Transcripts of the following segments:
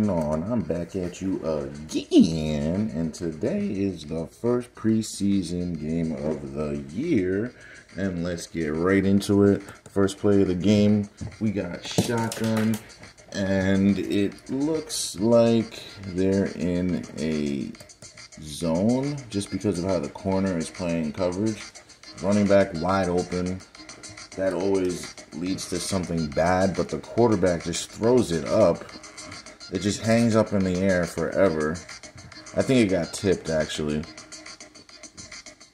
going on? I'm back at you again, and today is the first preseason game of the year, and let's get right into it. First play of the game, we got shotgun, and it looks like they're in a zone just because of how the corner is playing coverage. Running back wide open. That always leads to something bad, but the quarterback just throws it up. It just hangs up in the air forever. I think it got tipped, actually.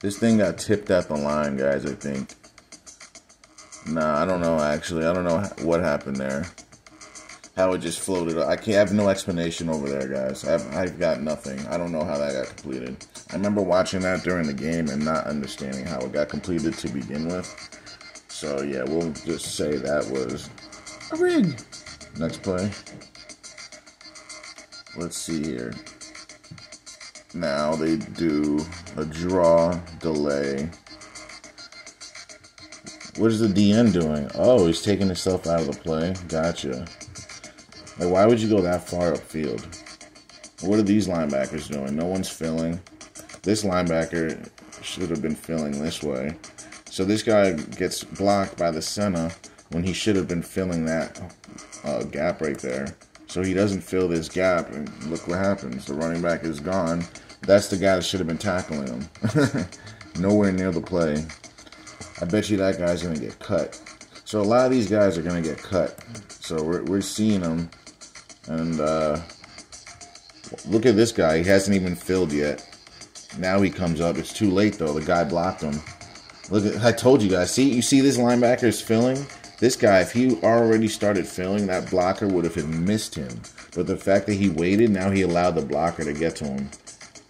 This thing got tipped at the line, guys, I think. Nah, I don't know, actually. I don't know what happened there. How it just floated up. I have no explanation over there, guys. I've got nothing. I don't know how that got completed. I remember watching that during the game and not understanding how it got completed to begin with. So, yeah, we'll just say that was a rig. Next play. Let's see here. Now they do a draw, delay. What is the DN doing? Oh, he's taking himself out of the play. Gotcha. Like, why would you go that far upfield? What are these linebackers doing? No one's filling. This linebacker should have been filling this way. So this guy gets blocked by the center when he should have been filling that gap right there. So he doesn't fill this gap, and look what happens. The running back is gone. That's the guy that should have been tackling him. Nowhere near the play. I bet you that guy's going to get cut. So a lot of these guys are going to get cut. So we're seeing them. And look at this guy. He hasn't even filled yet. Now he comes up. It's too late, though. The guy blocked him. Look at, I told you guys. See, you see this linebacker is filling? This guy, if he already started filling, that blocker would have missed him. But the fact that he waited, now he allowed the blocker to get to him.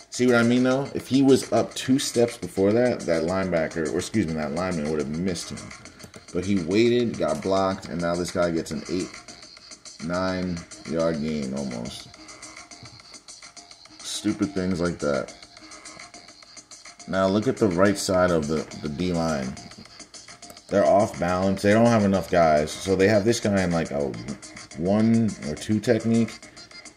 See what I mean, though? If he was up 2 steps before that, that linebacker, or excuse me, that lineman would have missed him. But he waited, got blocked, and now this guy gets an 8-9 yard gain almost. Stupid things like that. Now look at the right side of the D-line. They're off balance. They don't have enough guys. So they have this guy in like a 1 or 2 technique.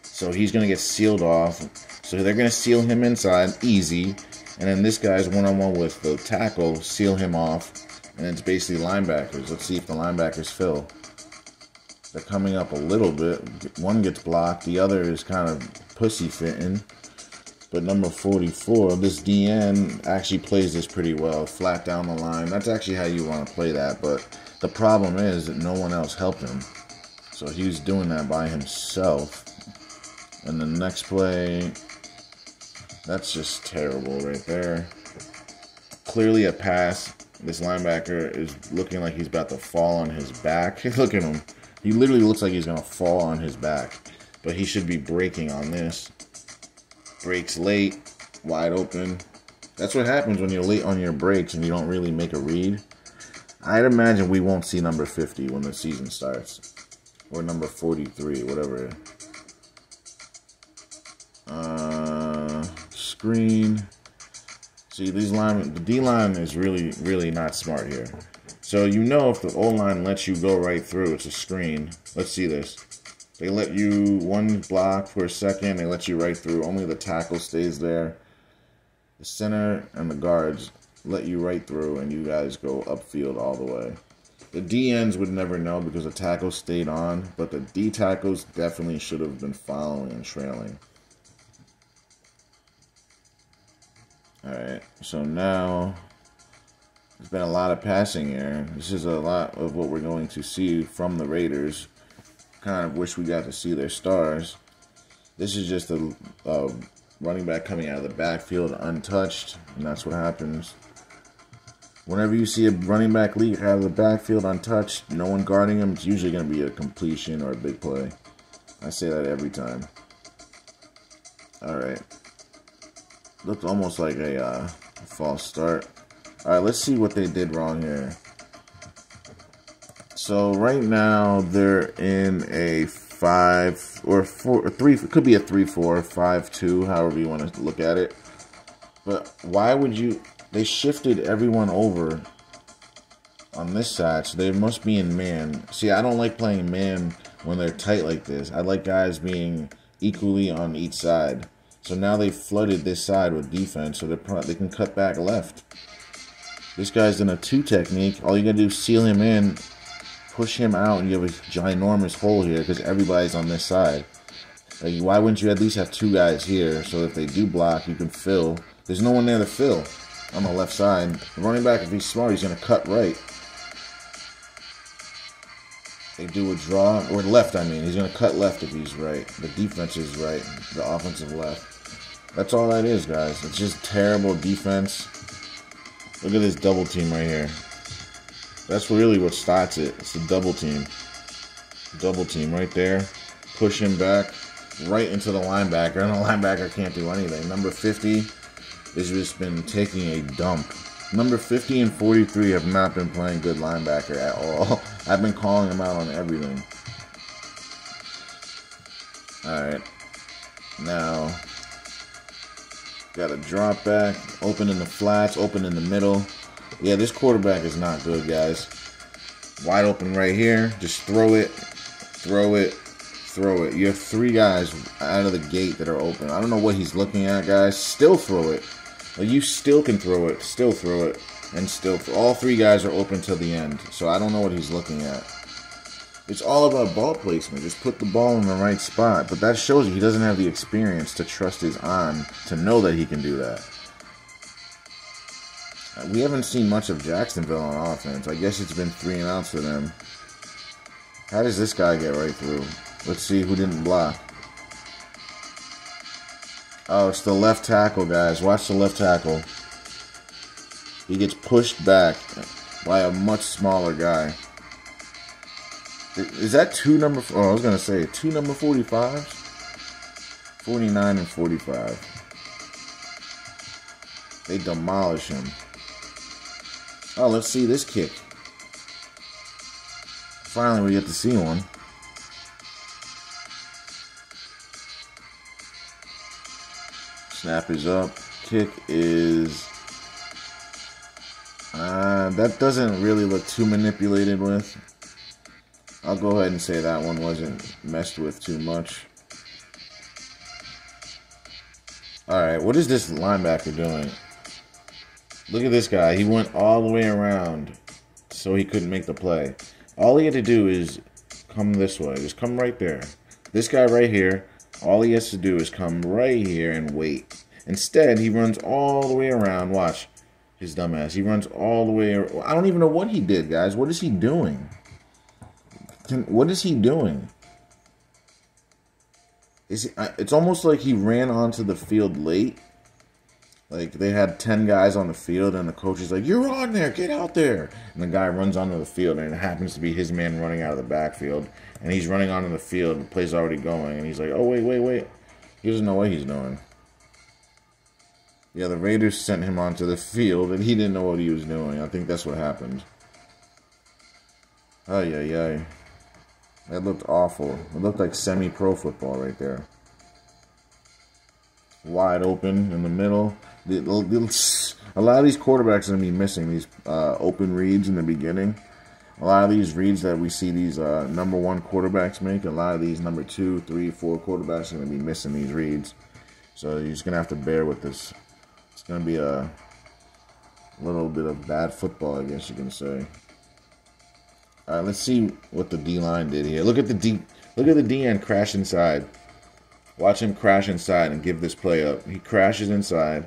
So he's going to get sealed off. So they're going to seal him inside, easy. And then this guy's one-on-one with the tackle, seal him off. And it's basically linebackers. Let's see if the linebackers fill. They're coming up a little bit. One gets blocked. The other is kind of pussy-fitting. But number 44, this DN actually plays this pretty well. Flat down the line. That's actually how you want to play that. But the problem is that no one else helped him. So he was doing that by himself. And the next play, that's just terrible right there. Clearly a pass. This linebacker is looking like he's about to fall on his back. Look at him. He literally looks like he's going to fall on his back. But he should be braking on this. Breaks late, wide open. That's what happens when you're late on your breaks and you don't really make a read. I'd imagine we won't see number 50 when the season starts. Or number 43, whatever. Screen. See, these linemen, the D-line is really, really not smart here. So you know if the O-line lets you go right through, it's a screen. Let's see this. They let you one block for a second. They let you right through. Only the tackle stays there. The center and the guards let you right through, and you guys go upfield all the way. The DNs would never know because the tackle stayed on, but the D tackles definitely should have been following and trailing. Alright, so now there's been a lot of passing here. This is a lot of what we're going to see from the Raiders. Kind of wish we got to see their stars. This is just a running back coming out of the backfield untouched, and that's what happens. Whenever you see a running back leap out of the backfield untouched, no one guarding him, it's usually going to be a completion or a big play. I say that every time. Alright. Looked almost like a false start. Alright, let's see what they did wrong here. So right now they're in a 5 or 4 or 3. It could be a 3-4, 5-2, however you want to look at it. But why would you? They shifted everyone over on this side, so they must be in man. See, I don't like playing man when they're tight like this. I like guys being equally on each side. So now they've flooded this side with defense, so they can cut back left. This guy's in a 2 technique. All you gotta do is seal him in, push him out, and you have a ginormous hole here because everybody's on this side. Like, why wouldn't you at least have 2 guys here so if they do block, you can fill? There's no one there to fill on the left side. The running back, if he's smart, he's gonna cut right. They do a draw, or left, I mean. He's going to cut left if he's right. The defense is right. The offensive left. That's all that is, guys. It's just terrible defense. Look at this double team right here. That's really what starts it. It's the double team. Double team right there. Push him back right into the linebacker. And the linebacker can't do anything. Number 50 has just been taking a dump. Number 50 and 43 have not been playing good linebacker at all. I've been calling them out on everything. Alright. Now, got a drop back. Open in the flats. Open in the middle. Yeah, this quarterback is not good, guys. Wide open right here. Just throw it. Throw it. Throw it. You have 3 guys out of the gate that are open. I don't know what he's looking at, guys. Still throw it. Well, you still can throw it, still throw it, and still. All 3 guys are open till the end, so I don't know what he's looking at. It's all about ball placement. Just put the ball in the right spot. But that shows you he doesn't have the experience to trust his arm to know that he can do that. We haven't seen much of Jacksonville on offense. I guess it's been 3 and outs for them. How does this guy get right through? Let's see who didn't block. Oh, it's the left tackle, guys. Watch the left tackle. He gets pushed back by a much smaller guy. Is that 2 number... Oh, I was going to say 2 number 45s? 49 and 45. They demolish him. Oh, let's see this kick. Finally, we get to see one. Snap is up. Kick is... that doesn't really look too manipulated with. I'll go ahead and say that one wasn't messed with too much. Alright, what is this linebacker doing? Look at this guy. He went all the way around so he couldn't make the play. All he had to do is come this way. Just come right there. This guy right here, all he has to do is come right here and wait. Instead, he runs all the way around. Watch his dumbass. He runs all the way around. I don't even know what he did, guys. What is he doing? What is he doing? It's almost like he ran onto the field late. Like, they had 10 guys on the field, and the coach is like, "You're on there, get out there." And the guy runs onto the field, and it happens to be his man running out of the backfield. And he's running onto the field, and the play's already going. And he's like, "Oh, wait. He doesn't know what he's doing." Yeah, the Raiders sent him onto the field, and he didn't know what he was doing. I think that's what happened. Ay. That looked awful. It looked like semi-pro football right there. Wide open in the middle. A lot of these quarterbacks are going to be missing these open reads in the beginning. A lot of these reads that we see these number 1 quarterbacks make, a lot of these number 2, 3, 4 quarterbacks are going to be missing these reads. So you're just going to have to bear with this. It's going to be a little bit of bad football, I guess you can say. All right, let's see what the D-line did here. Look at the D-end crash inside. Watch him crash inside and give this play up. He crashes inside,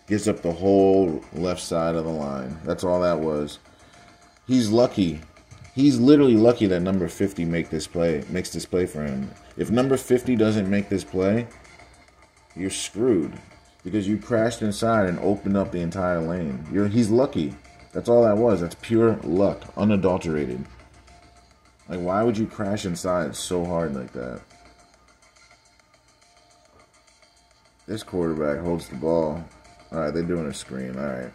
gives up the whole left side of the line. That's all that was. He's lucky. He's literally lucky that number 50 makes this play for him. If number 50 doesn't make this play, you're screwed because you crashed inside and opened up the entire lane. He's lucky. That's all that was. That's pure luck, unadulterated. Like, why would you crash inside so hard like that? This quarterback holds the ball. Alright, they're doing a screen. Alright.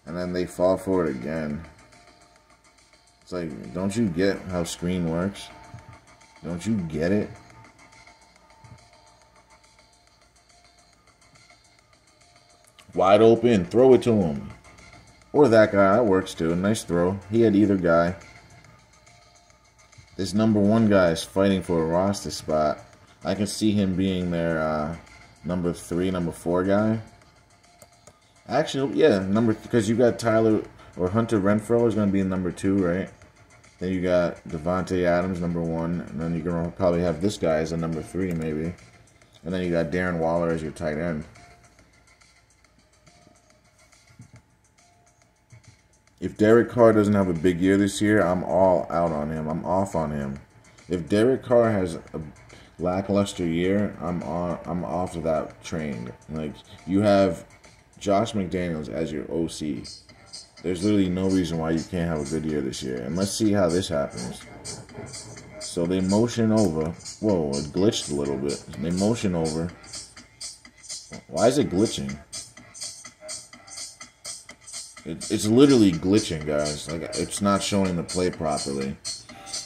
And then they fall for it again. It's like, don't you get how screen works? Don't you get it? Wide open. Throw it to him. Or that guy. That works too. Nice throw. He had either guy. This #1 guy is fighting for a roster spot. I can see him being their number 3, number 4 guy. Actually, yeah, because you got Tyler or Hunter Renfrow is going to be number 2, right? Then you got Devontae Adams, number 1, and then you're going to probably have this guy as a number 3, maybe. And then you got Darren Waller as your tight end. If Derek Carr doesn't have a big year this year, I'm all out on him. I'm off on him. If Derek Carr has a lackluster year, I'm off of that train. Like, you have Josh McDaniels as your OC. There's literally no reason why you can't have a good year this year. And let's see how this happens. So they motion over. Whoa, it glitched a little bit. They motion over. Why is it glitching? It's literally glitching, guys. Like, it's not showing the play properly.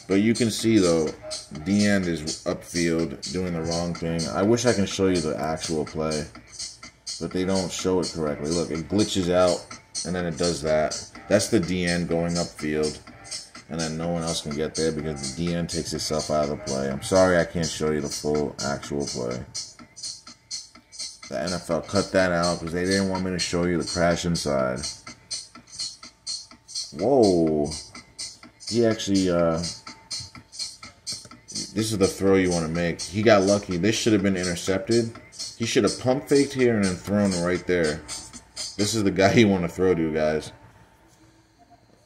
But you can see, though, the end is upfield doing the wrong thing. I wish I can show you the actual play. But they don't show it correctly. Look, it glitches out, and then it does that. That's the DN going upfield. And then no one else can get there because the DN takes itself out of the play. I'm sorry I can't show you the full actual play. The NFL cut that out because they didn't want me to show you the crash inside. Whoa. He actually, this is the throw you want to make. He got lucky. This should have been intercepted. He should have pump faked here and then thrown right there. This is the guy you want to throw to, guys.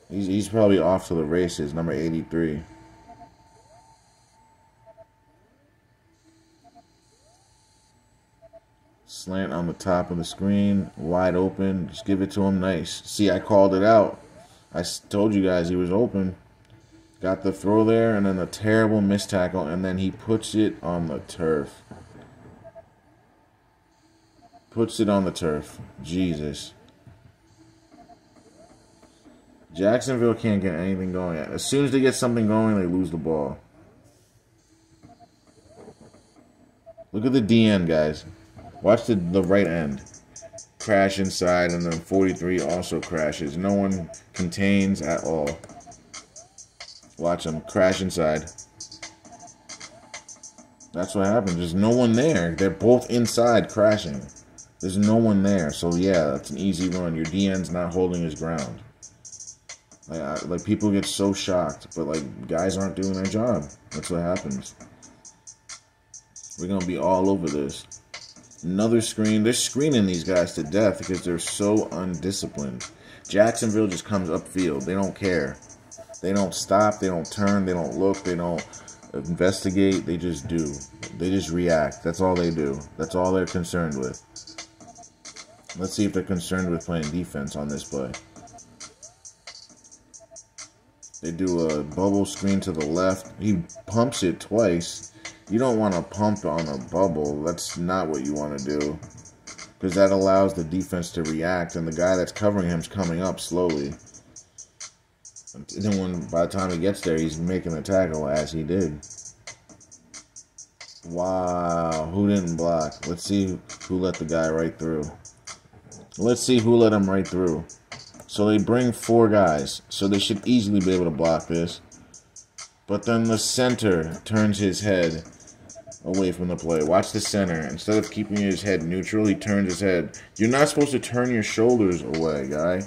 He's probably off to the races, number 83. Slant on the top of the screen, wide open. Just give it to him nice. See, I called it out. I told you guys he was open. Got the throw there, and then a terrible missed tackle, and then he puts it on the turf. Puts it on the turf. Jesus. Jacksonville can't get anything going. As soon as they get something going, they lose the ball. Look at the DN, guys. Watch the right end. Crash inside, and then 43 also crashes. No one contains at all. Watch them crash inside. That's what happens. There's no one there. They're both inside crashing. There's no one there. So, yeah, that's an easy run. Your DN's not holding his ground. Like, people get so shocked, but, like, guys aren't doing their job. That's what happens. We're going to be all over this. Another screen. They're screening these guys to death because they're so undisciplined. Jacksonville just comes upfield. They don't care. They don't stop. They don't turn. They don't look. They don't investigate. They just do. They just react. That's all they do. That's all they're concerned with. Let's see if they're concerned with playing defense on this play. They do a bubble screen to the left. He pumps it twice. You don't want to pump on a bubble. That's not what you want to do. Because that allows the defense to react, and the guy that's covering him is coming up slowly. And then by the time he gets there, he's making the tackle as he did. Wow. Who didn't block? Let's see who let the guy right through. Let's see who let him right through. So they bring 4 guys. So they should easily be able to block this. But then the center turns his head away from the play. Watch the center. Instead of keeping his head neutral, he turns his head. You're not supposed to turn your shoulders away, guy.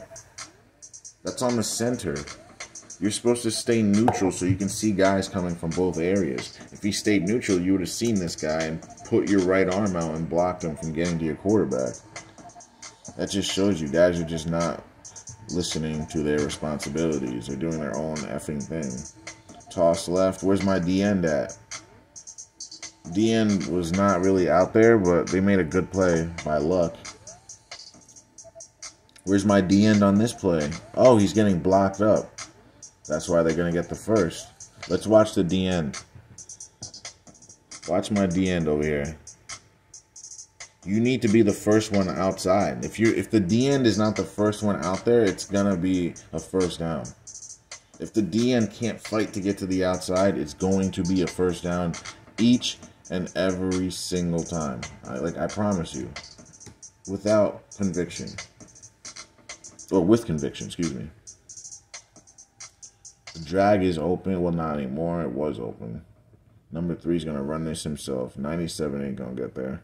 That's on the center. You're supposed to stay neutral so you can see guys coming from both areas. If he stayed neutral, you would have seen this guy and put your right arm out and blocked him from getting to your quarterback. That just shows you guys are just not listening to their responsibilities. They're doing their own effing thing. Toss left. Where's my D-end at? D-end was not really out there, but they made a good play by luck. Where's my D-end on this play? Oh, he's getting blocked up. That's why they're going to get the first. Let's watch the D-end. Watch my D-end over here. You need to be the first one outside. If the D-end is not the first one out there, it's going to be a first down. If the D-end can't fight to get to the outside, it's going to be a first down each and every single time. I promise you. Without conviction. Or with conviction, excuse me. The drag is open. Well, not anymore. It was open. Number 3 is going to run this himself. 97 ain't going to get there.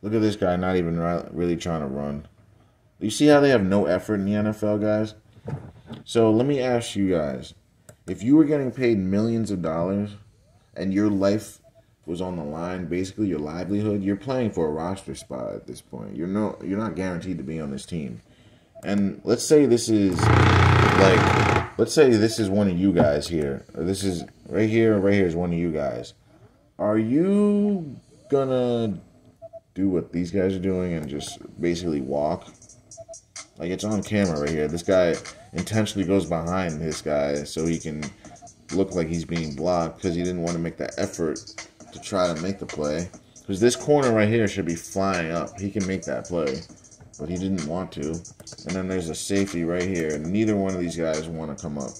Look at this guy not even really trying to run. You see how they have no effort in the NFL, guys? So let me ask you guys. If you were getting paid millions of dollars and your life was on the line, basically your livelihood, you're playing for a roster spot at this point. You're not guaranteed to be on this team. And let's say this is one of you guys here. Or this is right here is one of you guys. Are you gonna do what these guys are doing and just basically walk? Like, it's on camera right here. This guy intentionally goes behind this guy so he can look like he's being blocked because he didn't want to make that effort to try to make the play. Because this corner right here should be flying up. He can make that play, but he didn't want to. And then there's a safety right here. Neither one of these guys want to come up.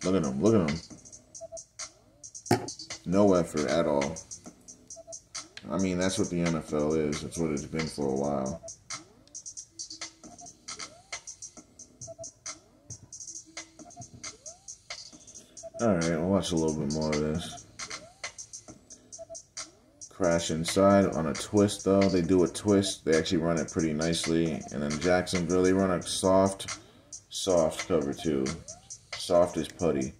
Look at him. Look at him. No effort at all. I mean, that's what the NFL is. That's what it's been for a while. Alright, we'll watch a little bit more of this. Crash inside on a twist, though. They do a twist. They actually run it pretty nicely. And then Jacksonville, they run a soft cover, too. Soft as putty.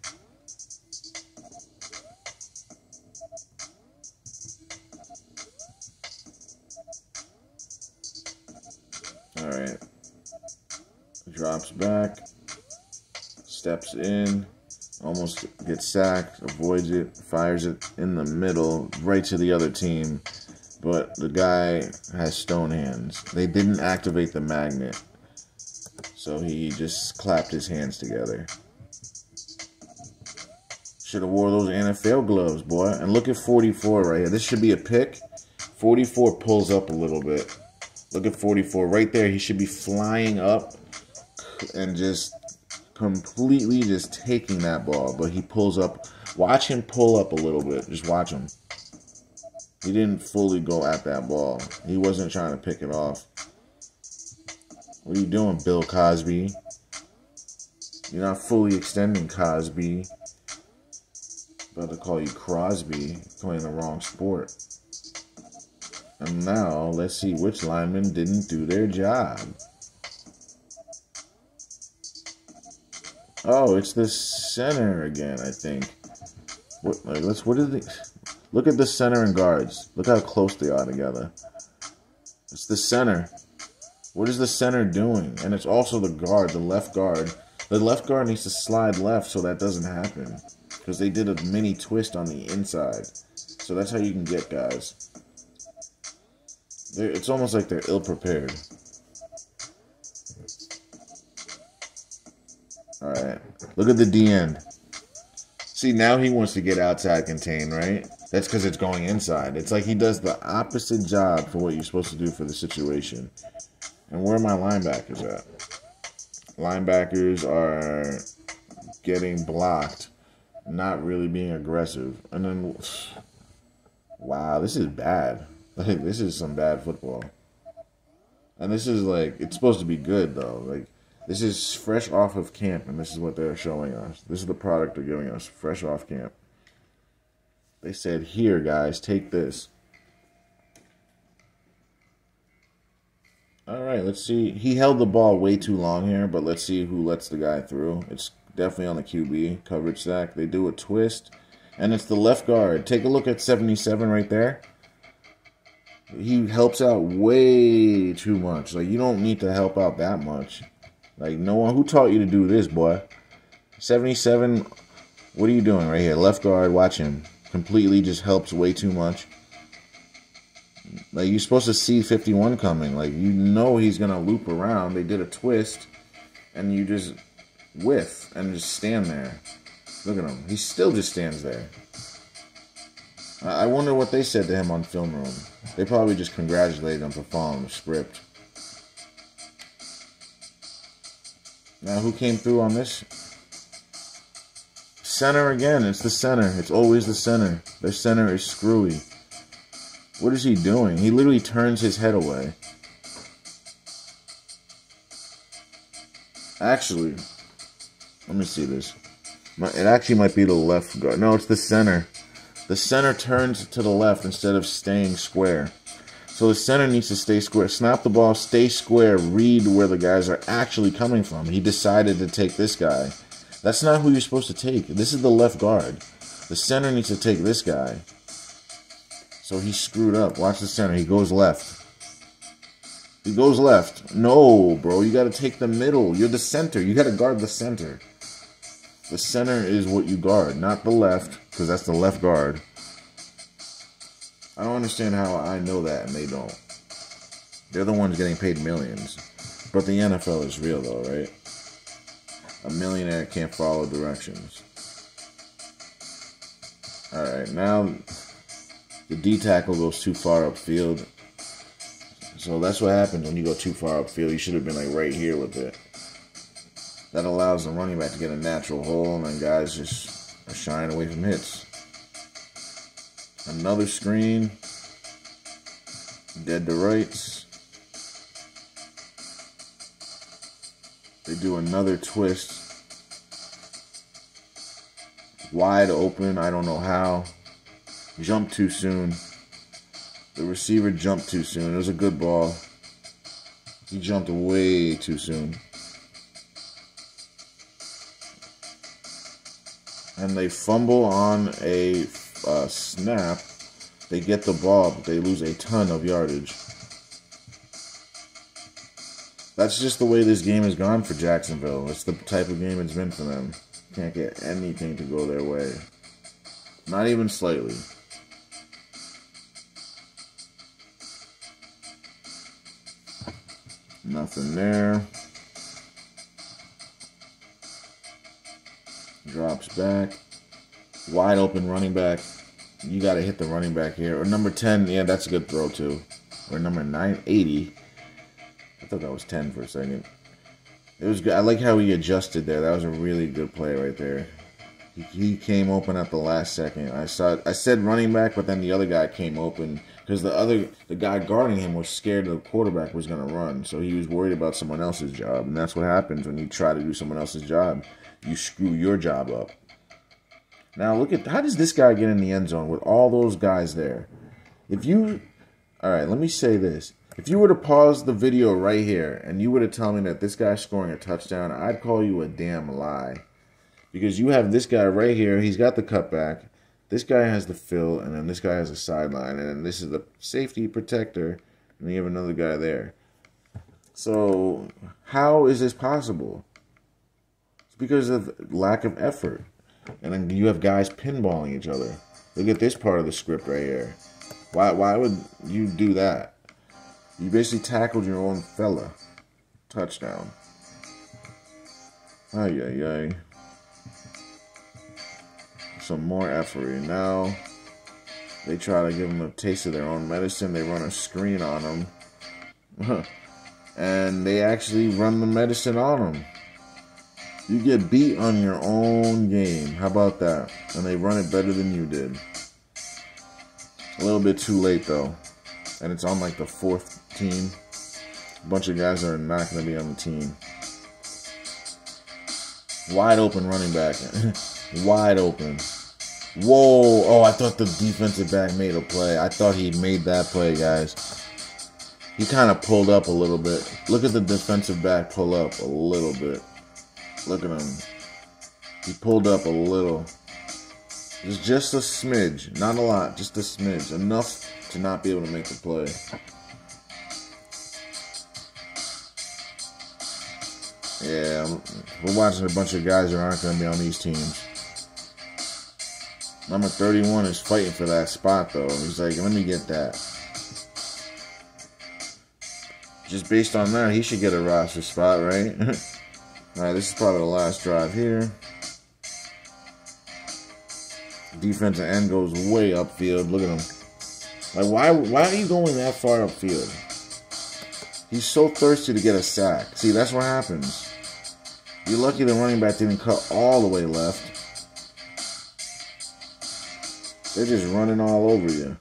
Alright. Drops back. Steps in. Almost gets sacked, avoids it, fires it in the middle, right to the other team. But the guy has stone hands. They didn't activate the magnet, so he just clapped his hands together. Should have wore those NFL gloves, boy. And look at 44 right here. This should be a pick. 44 pulls up a little bit. Look at 44 right there. He should be flying up and just completely just taking that ball, but he pulls up. Watch him pull up a little bit. Just watch him. He didn't fully go at that ball. He wasn't trying to pick it off. What are you doing, Bill Cosby? You're not fully extending, Cosby. About to call you Crosby. Playing the wrong sport. And now, let's see which linemen didn't do their job. Oh, it's the center again, I think. What is it? Look at the center and guards. Look how close they are together. It's the center. What is the center doing? And it's also the guard, the left guard. The left guard needs to slide left so that doesn't happen. Because they did a mini twist on the inside. So that's how you can get guys. It's almost like they're ill-prepared. Alright, look at the D end. See, now he wants to get outside contain, right? That's because it's going inside. It's like he does the opposite job for what you're supposed to do for the situation. And where are my linebackers at? Linebackers are getting blocked, not really being aggressive. And then, wow, this is bad. Like, this is some bad football. And this is like, it's supposed to be good, though. Like, this is fresh off of camp, and this is what they're showing us. This is the product they're giving us, fresh off camp. They said, here, guys, take this. All right, let's see. He held the ball way too long here, but let's see who lets the guy through. It's definitely on the QB, coverage sack. They do a twist, and it's the left guard. Take a look at 77 right there. He helps out way too much. Like, you don't need to help out that much. Like, no one, who taught you to do this, boy? 77, what are you doing right here? Left guard, watch him. Completely just helps way too much. Like, you're supposed to see 51 coming. Like, you know he's going to loop around. They did a twist, and you just whiff and just stand there. Look at him. He still just stands there. I wonder what they said to him on film room. They probably just congratulated him for following the script. Now, who came through on this? Center again. It's the center. It's always the center. Their center is screwy. What is he doing? He literally turns his head away. Actually, Let me see this. It actually might be the left guard. No, it's the center. The center turns to the left instead of staying square. So the center needs to stay square. Snap the ball, stay square, read where the guys are actually coming from. He decided to take this guy. That's not who you're supposed to take. This is the left guard. The center needs to take this guy. So he screwed up. Watch the center. He goes left. He goes left. No, bro. You got to take the middle. You're the center. You got to guard the center. The center is what you guard, not the left, because that's the left guard. I don't understand how I know that and they don't. They're the ones getting paid millions. But the NFL is real, though, right? A millionaire can't follow directions. Alright, now the D tackle goes too far upfield. So that's what happens when you go too far upfield. You should have been like right here with it. That allows the running back to get a natural hole, and then guys just are shying away from hits. Another screen. Dead to rights. They do another twist. Wide open, I don't know how. Jumped too soon. The receiver jumped too soon. It was a good ball. He jumped way too soon. And they fumble on a snap. They get the ball, but they lose a ton of yardage. That's just the way this game has gone for Jacksonville. It's the type of game it's been for them. Can't get anything to go their way. Not even slightly. Nothing there. Drops back. Wide open running back. You got to hit the running back here. Or number 10. Yeah, that's a good throw too. Or number 980. I thought that was 10 for a second. It was good. I like how he adjusted there. That was a really good play right there. He came open at the last second. I said running back, but then the other guy came open because the guy guarding him was scared the quarterback was going to run. So he was worried about someone else's job. And that's what happens when you try to do someone else's job. You screw your job up. Now look at, how does this guy get in the end zone with all those guys there? Alright, let me say this. If you were to pause the video right here and you were to tell me that this guy's scoring a touchdown, I'd call you a damn lie. Because you have this guy right here, he's got the cutback. This guy has the fill, and then this guy has a sideline, and then this is the safety protector, and then you have another guy there. So, how is this possible? It's because of lack of effort. And then you have guys pinballing each other. Look at this part of the script right here. Why would you do that? You basically tackled your own fella. Touchdown. Ay, ay, ay. Some more effort. Now, they try to give him a taste of their own medicine. They run a screen on him. And they actually run the medicine on him. You get beat on your own game. How about that? And they run it better than you did. A little bit too late, though. And it's on like the 4th team. A bunch of guys that are not going to be on the team. Wide open running back. Wide open. Whoa. Oh, I thought the defensive back made a play. I thought he made that play, guys. He kind of pulled up a little bit. Look at the defensive back pull up a little bit. Look at him. He pulled up a little. It's just a smidge. Not a lot. Just a smidge. Enough to not be able to make the play. Yeah, we're watching a bunch of guys that aren't going to be on these teams. Number 31 is fighting for that spot, though. He's like, let me get that. Just based on that, he should get a roster spot, right? Alright, this is probably the last drive here. Defensive end goes way upfield. Look at him. Like, why are you going that far upfield? He's so thirsty to get a sack. See, that's what happens. You're lucky the running back didn't cut all the way left. They're just running all over you.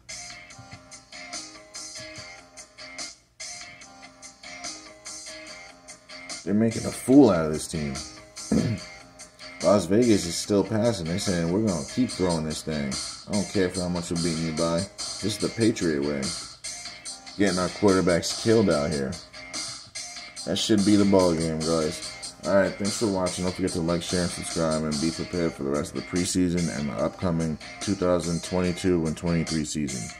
They're making a fool out of this team. Las Vegas is still passing. They're saying, we're going to keep throwing this thing. I don't care for how much we're beating you by. This is the Patriot way. Getting our quarterbacks killed out here. That should be the ball game, guys. Alright, thanks for watching. Don't forget to like, share, and subscribe, and be prepared for the rest of the preseason and the upcoming 2022 and 23 season.